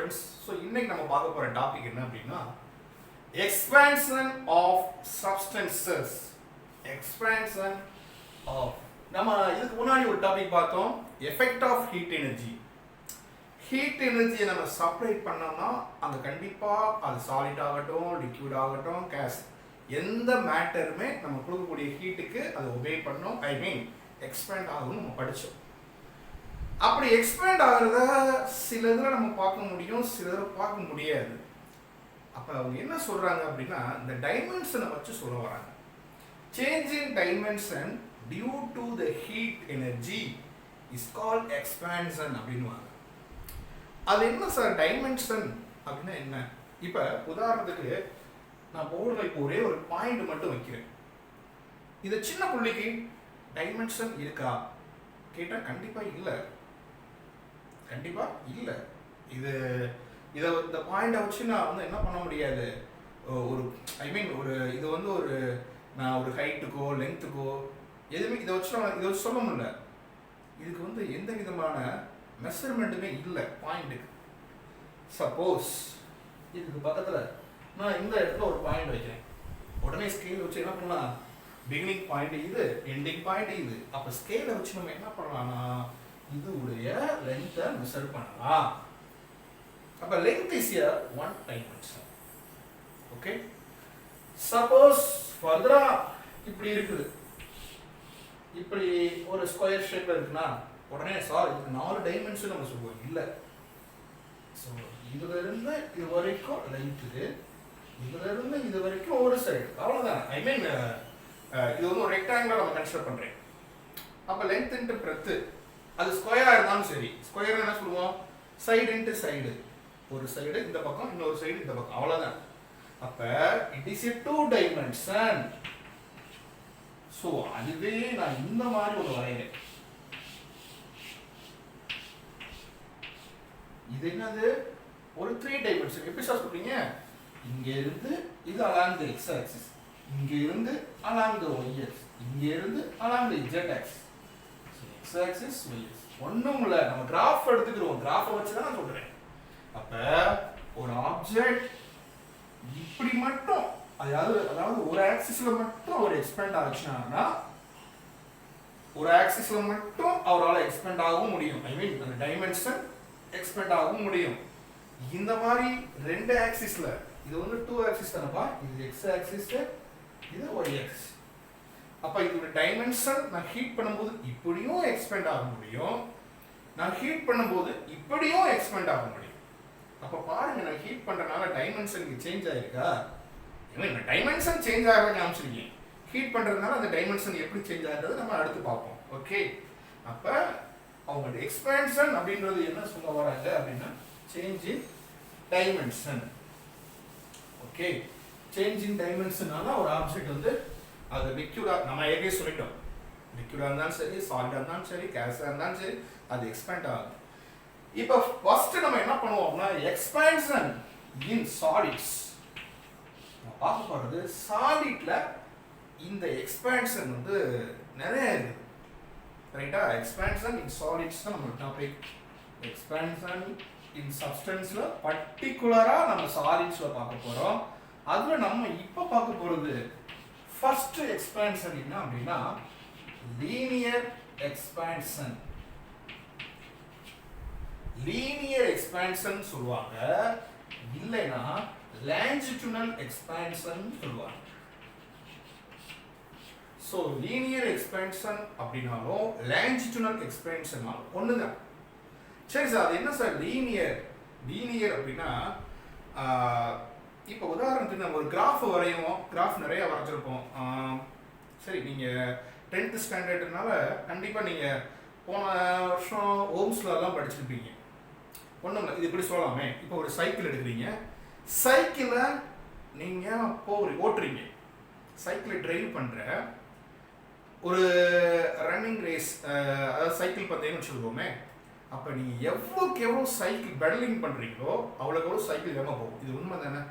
Students. So இன்னைக்கு நம்ம பார்க்க போகிற டாபிக் என்ன அப்படின்னா expansion of substances. Expansion of நம்ம இதுக்கு முன்னாடி ஒரு டாபிக் பார்த்தோம், effect of heat energy. Heat எனர்ஜியை நம்ம சப்ரேட் பண்ணோம்னா அங்கே கண்டிப்பாக அது சாலிட் ஆகட்டும், லிக்விட் ஆகட்டும், கேஸ், எந்த மேட்டருமே நம்ம கொடுக்கக்கூடிய ஹீட்டுக்கு அது ஒபே பண்ணோம், ஐ மீன் எக்ஸ்பேண்ட் ஆகும்னு நம்ம படித்தோம். அப்படி எக்ஸ்பேண்ட் ஆகிறத சில இதில் நம்ம பார்க்க முடியும், சில இதில் பார்க்க முடியாது. அப்போ அவங்க என்ன சொல்கிறாங்க அப்படின்னா இந்த டைமென்ஷனை வச்சு சொல்ல வராங்க. Change in dimension due to the heat energy is called expansion அப்படின்வாங்க. அது என்ன சார் டைமென்ஷன் அப்படின்னா என்ன? இப்போ உதாரணத்துக்கு நான் போர்டில் இப்போ ஒரே ஒரு பாயிண்ட் மட்டும் வைக்கிறேன். இது சின்ன புள்ளிக்கு டைமென்ஷன் இருக்கா கேட்டால் கண்டிப்பாக இல்லை, கண்டிப்பாக இல்லை. இதை இந்த பாயிண்டை வச்சு நான் வந்து என்ன பண்ண முடியாது, ஒரு ஐ மீன் ஒரு இது வந்து ஒரு நான் ஒரு ஹைட்டுக்கோ லென்த்துக்கோ எதுவுமே இதை வச்சு சொல்ல முடியல. இதுக்கு வந்து எந்த விதமான மெஷர்மெண்ட்டுமே இல்லை பாயிண்ட்டுக்கு. சப்போஸ் இதுக்கு பக்கத்தில் நான் இந்த இடத்துல ஒரு பாயிண்ட் வைக்கிறேன், உடனே ஸ்கேல் வச்சு என்ன பண்ணலாம், பிகினிங் பாயிண்ட் இது, எண்டிங் பாயிண்ட் இது. அப்போ ஸ்கேலை வச்சு நம்ம என்ன பண்ணலாம்னா இதுடைய லென்த்தை மெஷர் பண்ணலாம். அப்போ length is a one dimension. Okay, suppose ஃபர்தரா இப்படி இருக்குது, இப்படி ஒரு ஸ்கொயர் ஷேப்ல இருக்குன்னா உடனே சார் இதுக்கு 4 டைமென்ஷன் நம்ம சொல்லுவோம். இல்லை, ஸோ இதுல இருந்து இது வரைக்கும் லென்த் இது, இதுல இருந்து இது வரைக்கும் ஒரு சைடு, அவ்வளோதான். ஐ மீன் இது வந்து ஒரு ரெக்டாங்குலர் நம்ம கன்சிடர் பண்றேன். அப்போ லென்த் இன்ட்டு பிரெத்து, அது ஸ்கொயரா இருந்தாலும் சரி, ஸ்கொயர் என்ன சொல்லுவோம், சைடு இன்ட்டு சைடு, ஒரு சைடு இந்த பக்கம், இன்னொரு சைடு இந்த பக்கம், அவ்வளோதான். அப்போ it is a 2 dimension. So அதுவே நான் இந்த மாதிரி ஒரு வரைகிறேன். இது என்னது, ஒரு 3 dimension. எப்படி சார் சொல்றீங்க, இங்க இருந்து இது along the x axis, இங்க இருந்து along the y axis, இங்க இருந்து along the z axis. x axis y axis ஒண்ணும் இல்ல, நம்ம கிராஃப் எடுத்துக்கிறோம், கிராஃபை வச்சு தான் நான் சொல்றேன். அப்ப ஒரு ஆப்ஜெக்ட் இப்படி மட்டும் அதாவது ஒரு ஆக்சிஸ்ல மட்டும் அவர் எக்ஸ்பேண்ட் ஆச்சுன்னா ஒரு ஆக்சிஸ்ல மட்டும் அவரால் எக்ஸ்பேண்ட் ஆகவும் முடியும், ஐ மீன் அந்த டைமென்ஷன் எக்ஸ்பேண்ட் ஆகவும் முடியும். இந்த மாதிரி 2 ஆக்சிஸ்ல, இது வந்து 2 ஆக்சிஸ் தானப்பா, இது x ஆக்சிஸ், இது y ஆக்சிஸ். அப்ப இதோட டைமென்ஷன் நான் ஹீட் பண்ணும்போது இப்படியும் எக்ஸ்பேண்ட் ஆக முடியும், நான் ஹீட் பண்ணும்போது இப்படியும் எக்ஸ்பேண்ட் ஆக முடியும். அப்ப பாருங்க, நான் ஹீட் பண்றதுனால டைமென்ஷன் சேஞ்ச் ஆயிருக்கா, டைமென்ஷன் சேஞ்ச் ஆகிறத காமிச்சிருக்கேன். ஹீட் பண்றதுனால அந்த டைமென்ஷன் எப்படி சேஞ்ச் ஆகுறது நம்ம அடுத்து பார்ப்போம். ஓகே, அப்ப அவங்க எக்ஸ்பான்ஷன் அப்படின்றது என்ன சொல்ல வராங்க அப்படின்னா change in dimension. Okay, change in டைமென்ஷனால ஒரு ஆப்ஜெக்ட் வந்து அது லிக்விடா, நம்ம ஏற்கனவே சொல்லிட்டோம், லிக்விடா இருந்தாலும் சரி, சாலிடா இருந்தாலும் சரி, கேஸா இருந்தாலும் சரி, அது எக்ஸ்பேண்ட் ஆகுது. இப்போ ஃபர்ஸ்ட் நம்ம என்ன பண்ணுவோம்னா எக்ஸ்பான்ஷன் இன் சாலிட்ஸ் பார்க்க போறது. சாலிட்ல இந்த எக்ஸ்பான்ஷன் வந்து நிறைய இருக்குது, ரைட்டா? எக்ஸ்பான்ஷன் இன் சாலிட்ஸ் தான் நம்ம டாபிக். எக்ஸ்பான்ஷன் இன் சப்ஸ்டன்ஸ்ல பர்டிகுலரா நம்ம சாலிட்ஸ்ல பார்க்க போறோம். அதுல நம்ம இப்ப பார்க்க போறது ஃபர்ஸ்ட் எக்ஸ்பான்ஷன் என்ன அப்படின்னா லீனியர் எக்ஸ்பான்ஷன். லீனியர் எக்ஸ்பான்ஷன் சொல்லுவாங்க, இல்லைன்னா லாஞ்சிட்யூடனல் எக்ஸ்பான்ஷன் சொல்லுவாங்க. சோ லீனியர் எக்ஸ்பான்ஷன் அப்படினாலும் லாஞ்சிட்யூடனல் எக்ஸ்பான்ஷனாலும் ஒண்ணுதான். சரி சார், அது என்ன சார் லீனியர்? லீனியர் அப்படின்னா இப்போ உதாரணத்துக்கு நம்ம ஒரு கிராஃப் வரையுவோம், கிராஃப் நிறைய வரைஞ்சிருப்போம். சரி, நீங்கள் 10th ஸ்டாண்டர்ட்னால கண்டிப்பாக நீங்கள் போன வருஷம் ஓம்ஸ்லாம் படிச்சிருப்பீங்க. ஒன்றும் இல்லை, இது இப்படி சொல்லலாமே. இப்போ ஒரு சைக்கிள் எடுக்கிறீங்க, சைக்கிளை நீங்கள் ஓட்டுறீங்க, சைக்கிளை டிரைவ் பண்ணுற ஒரு ரன்னிங் ரேஸ், அதாவது சைக்கிள் பார்த்தீங்கன்னு வச்சுருக்கோமே. அப்போ நீங்கள் எவ்வளோக்கு எவ்வளோ சைக்கிள் பெடலிங் பண்ணுறீங்களோ அவ்வளோக்கு எவ்வளோ சைக்கிள் வேகமாக போகும். இது உண்மை தானே?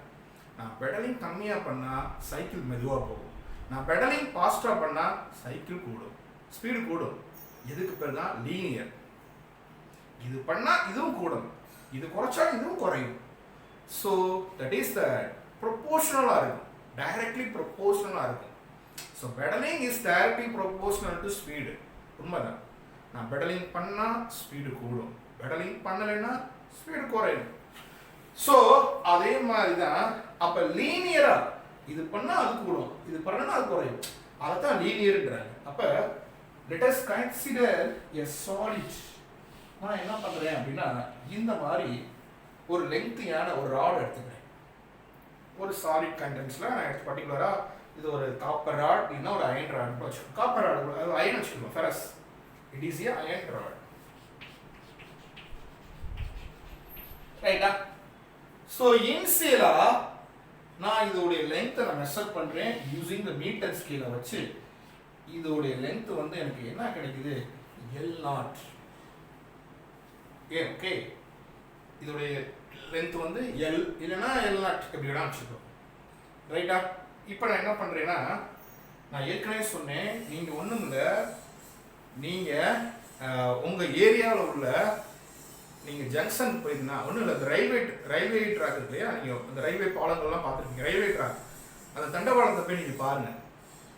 நான் பெடலிங் கம்மியாக பண்ணால் சைக்கிள் மெதுவாக போகும், நான் பெடலிங் ஃபாஸ்ட்டாக பண்ணால் சைக்கிள் கூடும், ஸ்பீடு கூடும். இதுக்கு பேர் தான் லீனியர். இது பண்ணால் இதுவும் கூடும். இது குறைச்சா இதுவும் குறையும். ஸோ தட் இஸ் த ப்ரொபோஷனலாக இருக்கும், டைரக்ட்லி ப்ரொபோஷனலாக இருக்கும். So pedalling is directly proportional to speed. உண்மைதான். நான் பெடலிங் பண்ணால் ஸ்பீடு கூடும், பெடலிங் பண்ணலைன்னா ஸ்பீடு குறையும். ஸோ அதே மாதிரி தான் அப்போ லீனியராக இது பண்ணால் அது கூடும், இது பண்ணனா அது குறையும். அதைத்தான் லீனியர்ன்றாங்க. அப்போ let us consider a solid. நான் என்ன பண்ணுறேன் அப்படின்னா இந்த மாதிரி ஒரு லெங்க்த்தியான ஒரு ராட் எடுத்துக்கிறேன். ஒரு சாலிட் கண்டென்ட்ஸில் நான் எடுத்து பர்டிகுலராக இது ஒரு காப்பர் ராட் அப்படின்னா ஒரு அயன் ராட் வச்சுக்கணும். காப்பர் ராட் அது அயன் வச்சுக்கணும், ferrous. It is a iron rod. ரைட்டா? ஸோ இன்சியலாக நான் இதோடைய லெங்க்த்தை நான் மெஷர் பண்ணுறேன் யூஸிங் த மீட்டர் ஸ்கேலை வச்சு. இதோடைய லெங்த் வந்து எனக்கு என்ன கிடைக்குது? L0. ஓகே, இதோடைய லென்த் வந்து L இல்லைன்னா L0 எப்படி வேணா வச்சுக்கோ. ரைட்டா? இப்போ நான் என்ன பண்ணுறேன்னா, நான் ஏற்கனவே சொன்னேன், நீங்கள் ஒன்றும் இல்லை, நீங்கள் உங்கள் ஏரியாவில் உள்ள நீங்கள் ஜங்ஷன் போயிருந்தா ஒன்றும் இல்லை, இந்த ரயில்வே ட்ராக் இருக்கு இல்லையா, நீங்கள் இந்த ரயில்வே பாலங்கள்லாம் பார்த்துருக்கீங்க, ரயில்வே ட்ராக். அந்த தண்டவாளத்தை போய் நீங்கள் பாருங்கள்.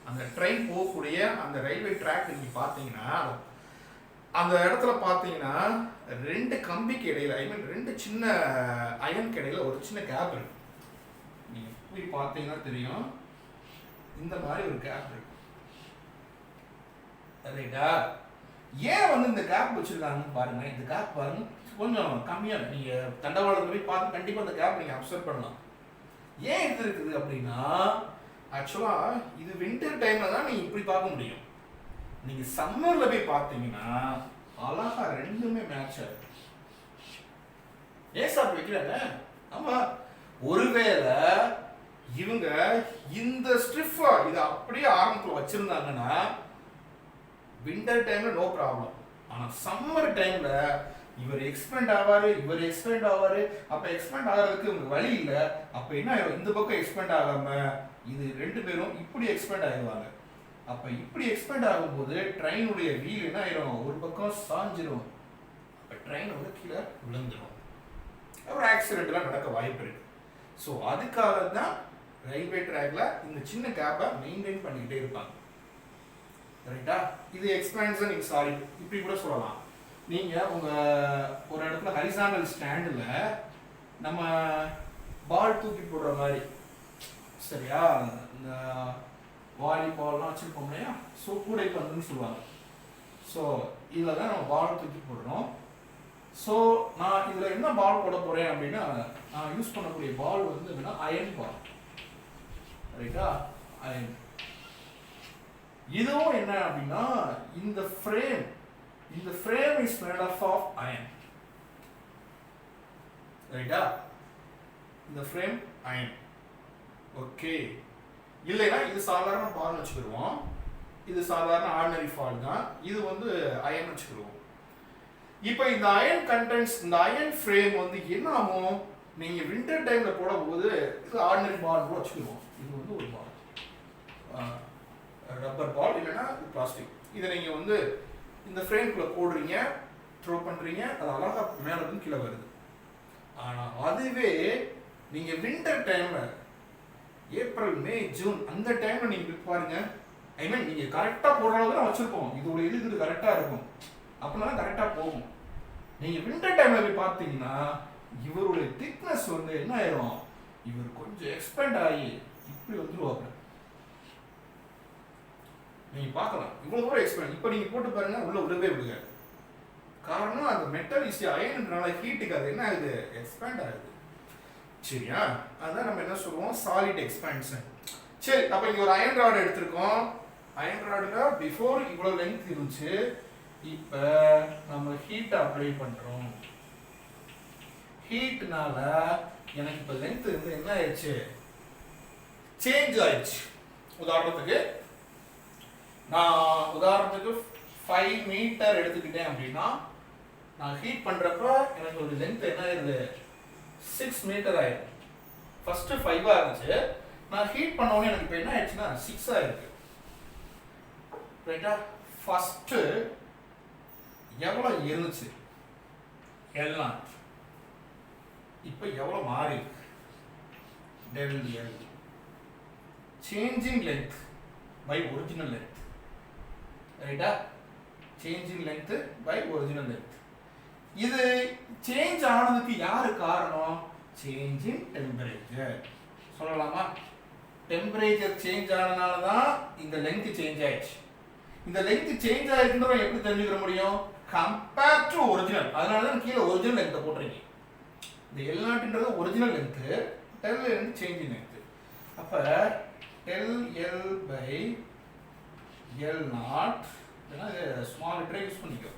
அந்த ட்ரெயின் போகக்கூடிய அந்த ரயில்வே ட்ராக் நீங்கள் பார்த்தீங்கன்னா அந்த இடத்துல பார்த்தீங்கன்னா ரெண்டு கம்பிக்கு இடையில, ஐ மீன் ரெண்டு சின்ன அயனுக்கு இடையில ஒரு சின்ன கேப் இருக்கு. நீங்கள் போய் பார்த்தீங்கன்னா தெரியும், இந்த மாதிரி ஒரு கேப் இருக்கு. ரைட்டா? ஏன் வந்து இந்த கேப் வச்சிருக்காங்கன்னு பாருங்க. இந்த கேப் பாருங்க கொஞ்சம் கம்மியாக, நீங்கள் தண்டவாளத்தில் போய் பார்த்து கண்டிப்பாக இந்த கேப் நீங்கள் அப்சர்வ் பண்ணலாம். ஏன் இது இருக்குது அப்படின்னா, ஆக்சுவலாக இது வின்டர் டைமில் தான் நீங்கள் இப்படி பார்க்க முடியும். நீங்கள் சம்மரில் போய் பார்த்தீங்கன்னா அழகா ரெண்டுமே மேட்ச் ஆகும். ஏன் சார் வைக்கிறாங்க? ஆமாம், ஒருவேளை இவங்க இந்த ஸ்ட்ரிஃபா இதை அப்படியே ஆரம்பத்தில் வச்சுருந்தாங்கன்னா வின்டர் டைமில் நோ ப்ராப்ளம். ஆனால் சம்மர் டைமில் இவர் எக்ஸ்பெண்ட் ஆவார், இவர் எக்ஸ்பெண்ட் ஆவார். அப்போ எக்ஸ்பெண்ட் ஆகிறதுக்கு உங்களுக்கு வழி இல்லை. அப்போ என்ன ஆயிடும்? இந்த பக்கம் எக்ஸ்பெண்ட் ஆகாமல் இது ரெண்டு பேரும் இப்படி எக்ஸ்பெண்ட் ஆகிடுவாங்க. அப்போ இப்படி எக்ஸ்பெண்ட் ஆகும்போது ட்ரெயினுடைய வீல் என்ன ஆயிரும்? ஒரு பக்கம் சாஞ்சிரும். அப்போ ட்ரெயின் வந்து கீழே விழுந்துடும், ஒரு ஆக்சிடென்ட்லாம் நடக்க வாய்ப்பு இருக்கு. ஸோ அதுக்காக தான் ரயில்வே ட்ராக்ல இந்த சின்ன கேப்பை மெயின்டைன் பண்ணிக்கிட்டே இருப்பாங்க. ரைட்டா? இது எக்ஸ்பென்ஷன் இன் சாலிட் இப்படி கூட சொல்லலாம். நீங்கள் உங்கள் ஒரு இடத்துல ஹரிசாண்டல் ஸ்டாண்டில் நம்ம பால் தூக்கி போடுற மாதிரி, சரியா, இந்த வாலிபால்லாம் வச்சுருப்போம் இல்லையா, ஸோ கூடைப்பந்துன்னு சொல்லுவாங்க. ஸோ இதில் தான் நம்ம பால் தூக்கி போடுறோம். ஸோ நான் இதில் என்ன பால் போட போகிறேன் அப்படின்னா, நான் யூஸ் பண்ணக்கூடிய பால் வந்து என்னன்னா அயன் பால். ரைட்டா? அயன். இதுவும் என்ன அப்படின்னா இந்த frame is made of iron. ரைட்டா? இந்த ஃப்ரேம் அயன். ஓகே, இல்லைன்னா இது சாதாரண பால் வச்சுக்கிடுவோம், இது சாதாரண ஆர்டினரி பால் தான், இது வந்து அயன் வச்சுக்கிடுவோம். இப்போ இந்த அயன் கண்டென்ட்ஸ், இந்த அயன் ஃப்ரேம் வந்து என்ன ஆகும்? நீங்க வின்டர் டைம்ல போடும்போது இது ஆர்டினரி பால் கூட வச்சுக்கிடுவோம். இது வந்து ஒரு பால், ரப்பர் பால் இல்லைன்னா பிளாஸ்டிக். இதை நீங்க வந்து இந்த ஃப்ரேம்குள்ள போடுறீங்க, த்ரோ பண்றீங்க, அது அழகா மேல இருந்து கீழே வருது. ஆனா அதுவே நீங்க வின்டர் டைம்ல ஏப்ரல் மே ஜூன் அந்த டைம்ல நீங்க பாருங்க, ஐ மீன் நீங்க கரெக்டா போடுற அளவுக்கு தான் வச்சிருப்போம், இதோட இது கரெக்டா இருக்கும், அப்படின்னா கரெக்டா போகும். நீங்க வின்டர் டைம்ல போய் பார்த்தீங்கன்னா இவருடைய திக்னஸ் வந்து என்ன ஆயிரும்? இவர் கொஞ்சம் எக்ஸ்பெண்ட் ஆகி இப்படி வந்துருவாங்க. நீங்க பார்க்கலாம் இவ்வளவு தூரம் எக்ஸ்பெண்ட். இப்போ நீங்க போட்டு பாருங்க, உள்ள விடவே விடுங்க. காரணம் அந்த மெட்டல் இஸ் அயன்ன்றனால ஹீட்டுக்கு அது என்ன ஆகுது? எக்ஸ்பேண்ட் ஆகுது. சரியா? அதான் நம்ம என்ன சொல்லுவோம்? Solid expansion. சரி, அப்ப இங்க ஒரு அயன் ராட் எடுத்திருக்கோம். அயன் ராட்ல பிஃபோர் இவ்வளவு லென்த் இருந்துச்சு, இப்ப நம்ம ஹீட் அப்ளை பண்றோம். ஹீட்னால எனக்கு இப்ப லென்த் வந்து என்ன ஆயிடுச்சு? சேஞ்ச் ஆயிடுச்சு. உதாரணத்துக்கு 5 மீட்டர் எடுத்துக்கிட்டேன் அப்படின்னா, நான் ஹீட் பண்றப்ப எனக்கு ஒரு லென்த் என்ன ஆயிருது? 6 மீட்டர் ஆயிடும். ஃபர்ஸ்ட் 5 இருந்துச்சு, நான் ஹீட் பண்ண உடனே எனக்கு இப்போ என்ன ஆயிடுச்சுன்னா 6 ஆயிருக்கு. ரைட்டா? ஃபர்ஸ்ட் எவ்வளவு இருந்துச்சு? L0. இப்போ எவ்வளோ மாறி del L change in length by original length ரைட்டா change in length by original length இது சேஞ்ச் ஆனதுக்கு யாரு காரணம் change in temperature சொல்லலாமா டெம்பரேச்சர் சேஞ்ச் ஆனனால தான் இந்த லெங்த் சேஞ்ச் ஆயிடுச்சு இந்த லெங்த் சேஞ்ச் ஆயிருக்குன்னு எப்படி தெரிஞ்சுக்க முடியும் கம்பேர் டு ஒரிஜினல் அதனால தான் கீழே ஒரிஜினல் லெங்த் போட்டுறீங்க இந்த L நாட்ன்றது original length del L change in length அப்ப del L by L naught இதெல்லாம் ஸ்மால் லெட்டர் யூஸ் பண்ணிக்கோ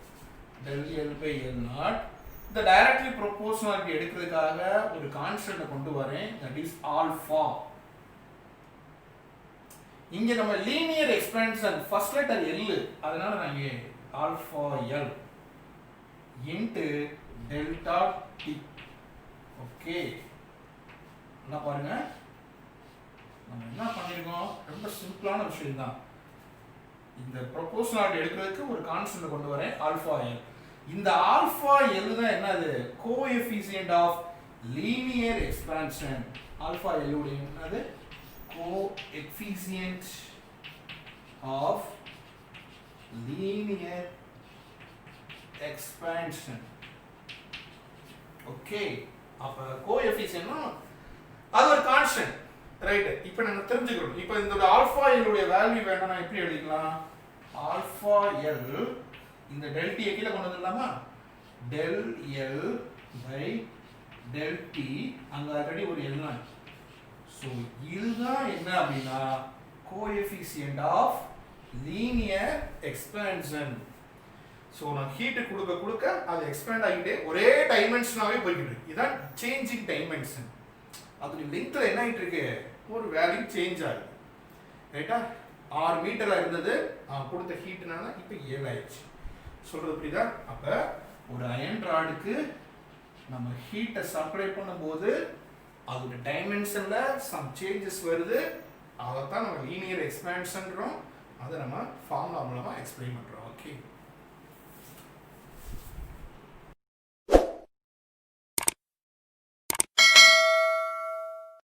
del L by L naught இந்த டைரக்ட்லி ப்ரொபோர்ஷனாலிட்டி எடுக்கிறதுக்காக ஒரு கான்ஸ்டன்ட் கொண்டு வரேன் தட் இஸ் ஆல்பா இங்க நம்ம linear expansion first letter L அதனால நான் இங்க alpha L into delta T okay என்ன பாருங்க நம்ம என்ன பண்ணிருக்கோம் ரொம்ப சிம்பிளான விஷயம் தான் இந்த ப்ரொபோர்ஷனாலிட்டி எடுக்கிறதுக்கு ஒரு கான்ஸ்டன்ட் கொண்டு வரேன் ஆல்பா L இந்த ஆல்பா L தான் என்னது coefficient of linear expansion alpha L உடைய என்னது coefficient of linear expansion okay அப்ப coefficient அது ஒரு கான்ஸ்டன்ட் ரைட் இப்போ நம்ம தெரிஞ்சுக்கணும் இப்போ இந்த ஆல்பா L உடைய வேல்யூ வேணும்னா எப்படி எழுதிக்கலாம் ஆல்பா L இந்த del t கீழ கொண்டு வந்துடலாமா del L by del t அங்க ஆல்ரெடி ஒரு L தான் so இதுதான் என்ன அப்படினா coefficient of linear expansion so நான் ஹீட் கொடுக்க அது எக்ஸ்பேண்ட் ஆகிட்டே ஒரே டைமென்ஷனாவே போயிட்டு இருக்கு இதான் சேஞ்சிங் டைமென்ஷன் அது லெங்த்ல என்ன ஆயிட்டு இருக்கு ஒரு வேல்யூ சேஞ்ச் ஆகுது ரைட்டா 6 மீட்டர்ல இருந்தது கொடுத்த ஹீட்னால இப்போ 7 ஆயிடுச்சு சொல்றது புரியுதா அப்ப ஒரு அயன் ராடுக்கு நம்ம ஹீட்டை சப்ளை பண்ணும்போது அதோட டைமென்ஷன்ல சம் சேஞ்சஸ் வருது அதை தான் நம்ம லீனியர் எக்ஸ்பான்ஷன்றோம் அதை நம்ம ஃபார்முலா மூலமா எக்ஸ்பிளைன் பண்றோம் ஓகே